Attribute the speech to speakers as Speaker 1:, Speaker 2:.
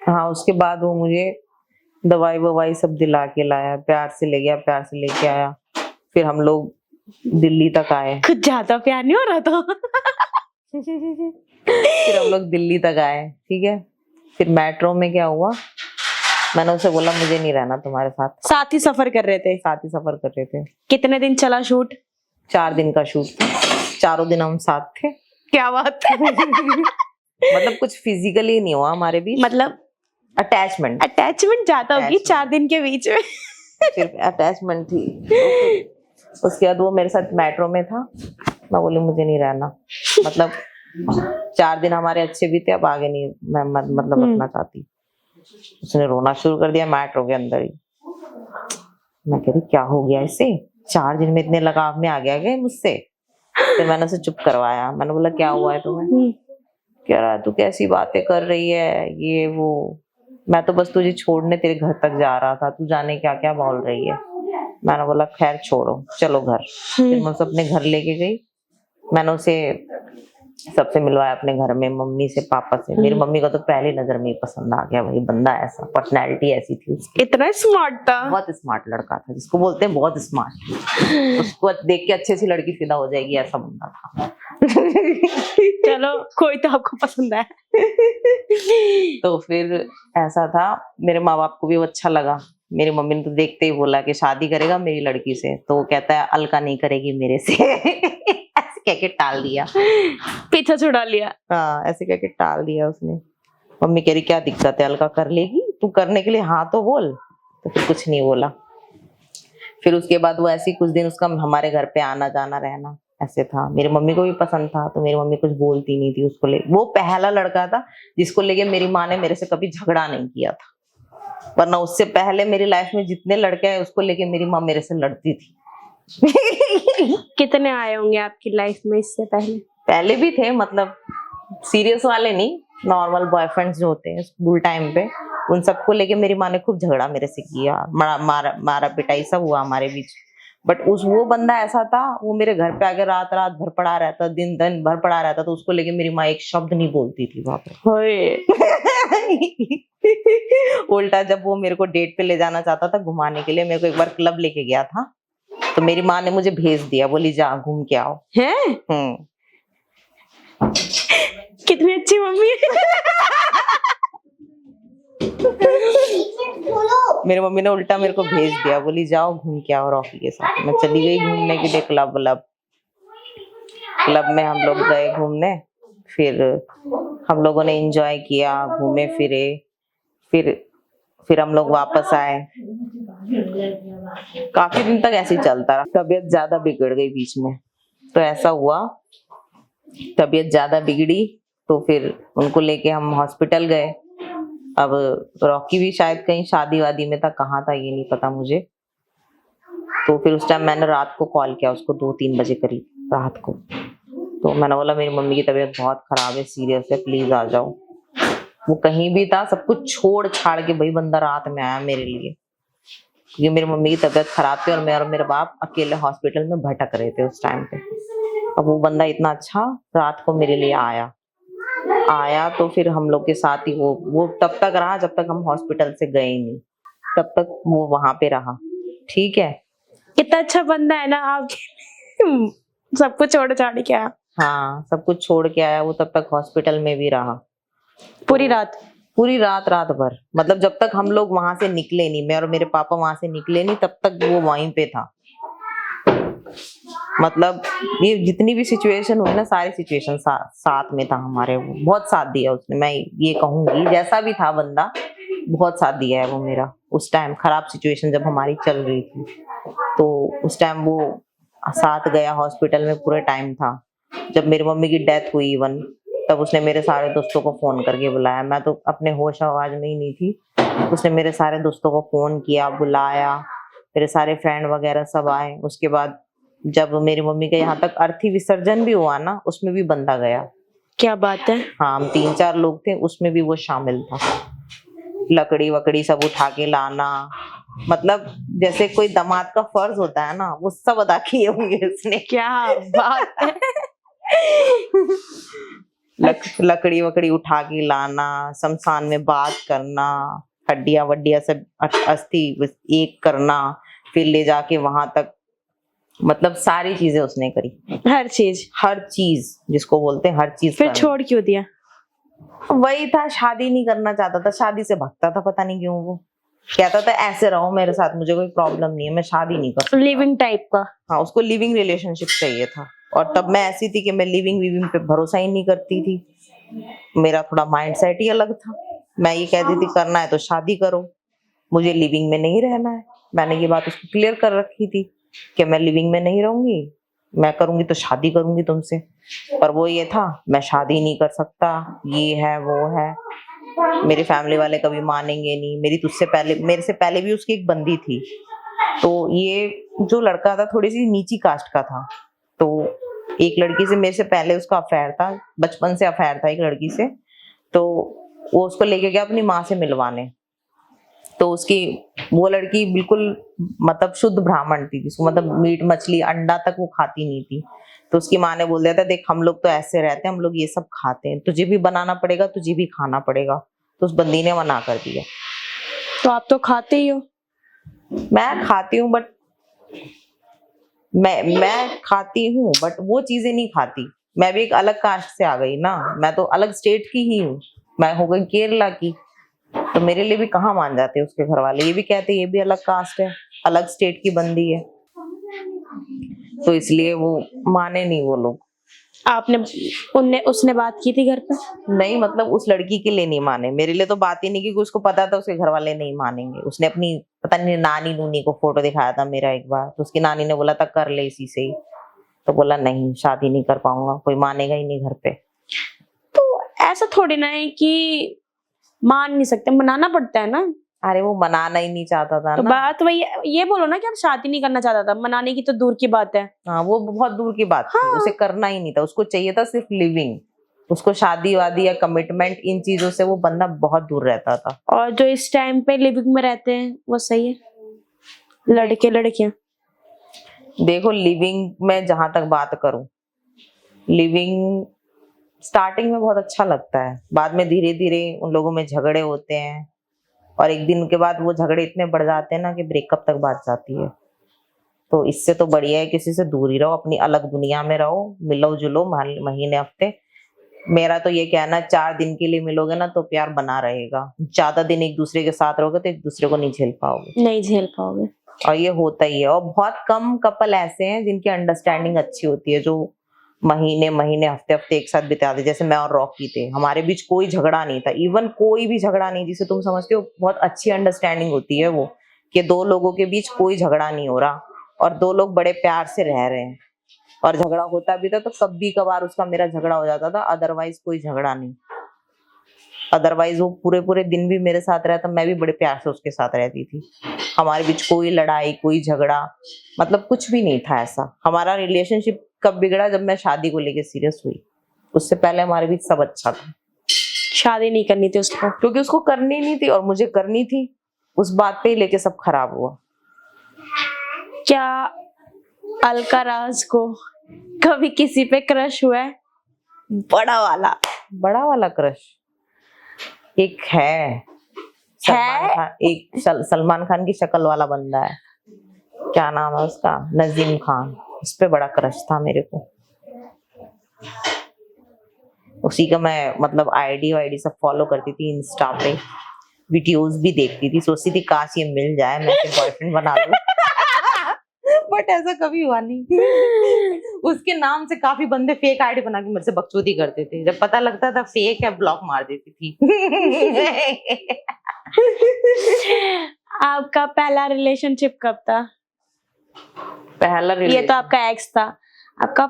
Speaker 1: हाँ, उसके बाद वो मुझे दवाई ववाई सब दिला के लाया, प्यार से ले गया, प्यार से लेके आया। फिर हम लोग दिल्ली तक आए।
Speaker 2: कुछ ज्यादा प्यार नहीं हो रहा था?
Speaker 1: फिर हम लोग दिल्ली तक आए, ठीक है। फिर मेट्रो में क्या हुआ, मैंने उसे बोला मुझे नहीं रहना तुम्हारे साथ।
Speaker 2: साथ ही सफर कर रहे थे?
Speaker 1: साथ ही सफर कर रहे थे।
Speaker 2: कितने दिन चला शूट?
Speaker 1: 4 दिन का शूट था, चारों दिन हम साथ थे।
Speaker 2: क्या बात है।
Speaker 1: मतलब कुछ फिजिकली नहीं हुआ हमारे बीच,
Speaker 2: मतलब अटैचमेंट ज्यादा होगी 4 दिन के बीच में।
Speaker 1: सिर्फ अटैचमेंट थी। तो उसके बाद वो मेरे साथ मेट्रो में था, मैं बोली मुझे नहीं रहना। मतलब 4 दिन हमारे अच्छे भी थे, अब आगे नहीं मैं मतलब रखना चाहती। उसने रोना शुरू कर दिया मेट्रो के अंदर ही। मैं कह रही क्या हो गया इसे, 4 दिन में इतने लगाव में आ गया मुझसे। फिर मैंने उसे चुप करवाया, मैंने बोला क्या हुआ है तुम्हें? कह रहा है तू कैसी बातें कर रही है, ये वो, मैं तो बस तुझे छोड़ने तेरे घर तक जा रहा था, तू जाने क्या क्या बोल रही है। मैंने बोला खैर छोड़ो चलो घर। फिर मैं उसे अपने घर लेके गई, मैंने उसे सबसे मिलवाया अपने घर में, मम्मी से, पापा से। मेरी मम्मी को तो पहली नजर में ही पसंद आ गया, भाई बंदा ऐसा, पर्सनैलिटी ऐसी थी उसकी।
Speaker 2: इतना स्मार्ट था? बहुत
Speaker 1: स्मार्ट लड़का था, जिसको बोलते हैं बहुत स्मार्ट। उसको देख के अच्छी सी लड़की फिदा हो जाएगी, ऐसा बंदा था।
Speaker 2: चलो कोई तो आपको पसंद है।
Speaker 1: तो फिर ऐसा था, मेरे माँ बाप को भी वो अच्छा लगा। मेरी मम्मी ने तो देखते ही बोला कि शादी करेगा मेरी लड़की से, तो वो कहता है अलका नहीं करेगी मेरे से। ऐसे कह के टाल दिया,
Speaker 2: पीछा छुड़ा लिया।
Speaker 1: हाँ, ऐसे कह के टाल दिया उसने। मम्मी कह रही क्या दिक्कत है, अलका कर लेगी, तू करने के लिए हाँ तो बोल। तो फिर कुछ नहीं बोला। फिर उसके बाद वो ऐसे कुछ दिन उसका हमारे घर पे आना जाना रहना ऐसे था। मेरी मम्मी को भी पसंद था, तो मेरी मम्मी कुछ बोलती नहीं थी उसको ले। वो पहला लड़का था जिसको लेके मेरी माँ ने मेरे से कभी झगड़ा नहीं किया था, वरना उससे पहले मेरी लाइफ में जितने लड़के हैं उसको लेके मेरी माँ मेरे से लड़ती थी।
Speaker 2: कितने आए होंगे आपकी लाइफ में इससे पहले?
Speaker 1: पहले भी थे, मतलब सीरियस वाले नहीं, नॉर्मल बॉयफ्रेंड्स जो होते हैं स्कूल टाइम पे, उन सबको लेके मेरी माँ ने खूब झगड़ा मेरे से किया, मारा पिटाई सब हुआ हमारे बीच। बट वो बंदा ऐसा था, वो मेरे घर पे आके रात रात भर पड़ा रहता, दिन दिन भर पड़ा रहता, तो उसको लेके मेरी माँ एक शब्द नहीं बोलती थी वहां पे। उल्टा जब वो मेरे को डेट पे ले जाना चाहता था घुमाने के लिए, मेरे को एक बार क्लब लेके गया था, तो मेरी माँ ने मुझे भेज दिया, बोली जा घूम के आओ।
Speaker 2: हैं? कितनी अच्छी मम्मी है।
Speaker 1: मेरी मम्मी ने उल्टा मेरे को भेज दिया, बोली जाओ घूम के आओ रॉकी के साथ। मैं चली गई घूमने के लिए क्लब में हम लोग गए घूमने। फिर हम लोगों ने एंजॉय किया, घूमे फिरे। फिर हम लोग वापस आए। काफी दिन तक ऐसे ही चलता रहा। तबीयत ज्यादा बिगड़ गई बीच में, तो ऐसा हुआ, तबीयत ज्यादा बिगड़ी तो फिर उनको लेके हम हॉस्पिटल गए। अब रॉकी भी शायद कहीं शादी वादी में था, कहाँ था ये नहीं पता मुझे। तो फिर उस टाइम मैंने रात को कॉल किया उसको, 2-3 बजे करीब रात को। तो मैंने बोला मेरी मम्मी की तबीयत बहुत खराब है, सीरियस है, प्लीज आ जाओ। वो कहीं भी था, सब कुछ छोड़ छाड़ के भाई बंदा रात में आया मेरे लिए, क्योंकि मेरी मम्मी की तबीयत खराब थी और मैं और मेरे बाप अकेले हॉस्पिटल में भटक रहे थे उस टाइम पे। अब वो बंदा इतना अच्छा रात को मेरे लिए आया तो फिर हम लोग के साथ ही वो तब तक रहा जब तक हम हॉस्पिटल से गए नहीं, तब तक वो वहां पे रहा। ठीक है,
Speaker 2: कितना अच्छा बंदा है ना आप। सब कुछ छोड़ छाड़ के आया।
Speaker 1: हाँ, सब कुछ छोड़ के आया। वो तब तक हॉस्पिटल में भी रहा
Speaker 2: पूरी रात
Speaker 1: भर। मतलब जब तक हम लोग वहां से निकले नहीं, मैं और मेरे पापा वहां से निकले नहीं, तब तक वो वहीं पे था। मतलब ये जितनी भी सिचुएशन हुई ना, सारी सिचुएशन साथ में था हमारे। वो बहुत साथ दिया उसने, मैं ये कहूंगी, जैसा भी था बंदा बहुत साथ दिया है वो मेरा। उस टाइम खराब सिचुएशन जब हमारी चल रही थी, तो उस टाइम वो साथ गया हॉस्पिटल में, पूरे टाइम था। जब मेरी मम्मी की डेथ हुई इवन, तब उसने मेरे सारे दोस्तों को फोन करके बुलाया। मैं तो अपने होश आवाज में ही नहीं थी। उसने मेरे सारे दोस्तों को फोन किया, बुलाया, मेरे सारे फ्रेंड वगैरह सब आए। उसके बाद जब मेरी मम्मी का यहाँ तक अर्थी विसर्जन भी हुआ ना, उसमें भी बंदा गया।
Speaker 2: क्या बात है?
Speaker 1: हाँ, हम 3-4 लोग थे, उसमें भी वो शामिल था। लकड़ी वकड़ी सब उठा के लाना, मतलब जैसे कोई दामाद का फर्ज होता है ना, वो सब अदा किए होंगे उसने।
Speaker 2: क्या बात है।
Speaker 1: लकड़ी वकड़ी उठा के लाना, शमशान में बात करना, हड्डियां वड्डियां सब अस्थि एक करना, फिर ले जाके वहां तक, मतलब सारी चीजें उसने करी,
Speaker 2: हर चीज
Speaker 1: जिसको बोलते हैं हर चीज
Speaker 2: फिर
Speaker 1: करनी।
Speaker 2: छोड़ क्यों दिया?
Speaker 1: वही था, शादी नहीं करना चाहता था, शादी से भागता था, पता नहीं क्यों। वो कहता था ऐसे रहो मेरे साथ, मुझे कोई प्रॉब्लम नहीं है, मैं शादी नहीं कर सकता।
Speaker 2: लिविंग टाइप का।
Speaker 1: हाँ, उसको लिविंग रिलेशनशिप चाहिए था। और तब मैं ऐसी थी कि मैं लिविंग विविंग पे भरोसा ही नहीं करती थी, मेरा थोड़ा माइंड सेट ही अलग था। मैं ये कहती थी करना है तो शादी करो, मुझे लिविंग में नहीं रहना है। मैंने ये बात उसको क्लियर कर रखी थी कि मैं लिविंग में नहीं रहूंगी, मैं करूंगी तो शादी करूंगी तुमसे। पर वो ये था, मैं शादी नहीं कर सकता, ये है वो है, मेरे फैमिली वाले कभी मानेंगे नहीं। मेरे से पहले भी उसकी एक बंदी थी, तो ये जो लड़का था थोड़ी सी नीची कास्ट का था, तो एक लड़की से मेरे से पहले उसका अफेयर था, बचपन से अफेयर था एक लड़की से। तो वो उसको लेके गया अपनी माँ से मिलवाने, तो उसकी वो लड़की बिल्कुल मतलब शुद्ध ब्राह्मण थी, जिसको मतलब मीट मछली अंडा तक वो खाती नहीं थी। तो उसकी माँ ने बोल दिया था, देख हम लोग तो ऐसे रहते हैं, हम लोग ये सब खाते हैं, तुझे भी बनाना पड़ेगा, तुझे भी खाना पड़ेगा। तो उस बंदी ने मना कर दिया।
Speaker 2: तो आप तो खाते ही हो।
Speaker 1: मैं खाती हूँ बट मैं खाती हूँ बट वो चीजें नहीं खाती। मैं भी एक अलग कास्ट से आ गई ना, मैं तो अलग स्टेट की ही हूँ, मैं हो गई केरला की। तो मेरे लिए भी कहाँ मान जाते उसके घर वाले, ये भी कहते ये भी अलग कास्ट है, अलग स्टेट की बंदी है, तो इसलिए वो माने नहीं वो लोग।
Speaker 2: उसने बात की थी घर पे?
Speaker 1: नहीं, मतलब उस लड़की के लिए नहीं माने, मेरे लिए तो बात ही नहीं की, उसको पता था उसके घर वाले नहीं मानेंगे। उसने अपनी पता नहीं नानी नूनी को फोटो दिखाया था मेरा एक बार, तो उसकी नानी ने बोला था कर ले इसी से ही, तो बोला नहीं शादी नहीं कर पाऊंगा, कोई मानेगा ही नहीं घर पे।
Speaker 2: तो ऐसा थोड़ी ना है कि मान नहीं सकते, मनाना पड़ता है ना।
Speaker 1: अरे वो मनाना ही नहीं चाहता था
Speaker 2: तो
Speaker 1: ना।
Speaker 2: बात वही ये बोलो ना कि आप शादी नहीं करना चाहता था, मनाने की तो दूर की बात है।
Speaker 1: हाँ, वो बहुत दूर की बात थी, उसे करना ही नहीं था, उसको चाहिए था सिर्फ लिविंग। उसको शादी वादी या कमिटमेंट इन चीजों से वो बंदा बहुत दूर रहता था।
Speaker 2: और जो इस टाइम पे लिविंग में रहते हैं वो सही है, लड़के लड़कियां।
Speaker 1: देखो लिविंग में जहां तक बात करूं, लिविंग स्टार्टिंग में बहुत अच्छा लगता है, बाद में धीरे धीरे उन लोगों में झगड़े होते हैं, और एक दिन के बाद वो झगड़े इतने बढ़ जाते हैं ना कि ब्रेकअप तक बात जाती है। तो इससे तो बढ़िया है किसी से दूर ही रहो, अपनी अलग दुनिया में रहो, मिलो जुलो महीने हफ्ते। मेरा तो ये कहना है 4 दिन के लिए मिलोगे ना तो प्यार बना रहेगा, ज्यादा दिन एक दूसरे के साथ रहोगे तो एक दूसरे को नहीं झेल पाओगे।
Speaker 2: नहीं झेल पाओगे।
Speaker 1: और ये होता ही है, और बहुत कम कपल ऐसे हैं जिनकी अंडरस्टैंडिंग अच्छी होती है, जो महीने महीने हफ्ते हफ्ते एक साथ बिताते। जैसे मैं और रॉकी थे, हमारे बीच कोई झगड़ा नहीं था, इवन कोई भी झगड़ा नहीं, जिसे तुम समझते हो बहुत अच्छी अंडरस्टैंडिंग होती है वो, कि 2 लोगों के बीच कोई झगड़ा नहीं हो रहा और 2 लोग बड़े प्यार से रह रहे हैं। और झगड़ा होता भी था तो कभी कभार उसका मेरा झगड़ा हो जाता था, अदरवाइज कोई झगड़ा नहीं। अदरवाइज वो पूरे पूरे दिन भी मेरे साथ रहता, मैं भी बड़े प्यार से उसके साथ रहती थी। हमारे बीच कोई लड़ाई कोई झगड़ा मतलब कुछ भी नहीं था ऐसा। हमारा रिलेशनशिप कब बिगड़ा, जब मैं शादी को लेके सीरियस हुई, उससे पहले हमारे बीच सब अच्छा था।
Speaker 2: शादी नहीं करनी थी उसको,
Speaker 1: क्योंकि उसको करनी नहीं थी और मुझे करनी थी, उस बात पे ही लेके सब खराब हुआ।
Speaker 2: क्या अलका राज को कभी किसी पे क्रश हुआ है?
Speaker 1: बड़ा वाला क्रश एक है, एक सलमान खान की शक्ल वाला बंदा है, क्या नाम है उसका, नजीम खान, उस पे बड़ा क्रश था मेरे को। उसी का मैं मतलब आईडी सब फॉलो करती थी, इंस्टा पे वीडियोस भी देखती थी, सोचती थी काश ये मिल जाए, मैं फिर बॉयफ्रेंड बना लूं। बट ऐसा कभी हुआ नहीं। उसके नाम से काफी बंदे फेक आईडी बना के मेरे से बकचोदी करते थे, जब पता लगता था फेक है ब्लॉक मार देती थी।
Speaker 2: आपका पहला रिलेशनशिप कब था?
Speaker 1: पहला
Speaker 2: ये तो आपका एक्स था, आपका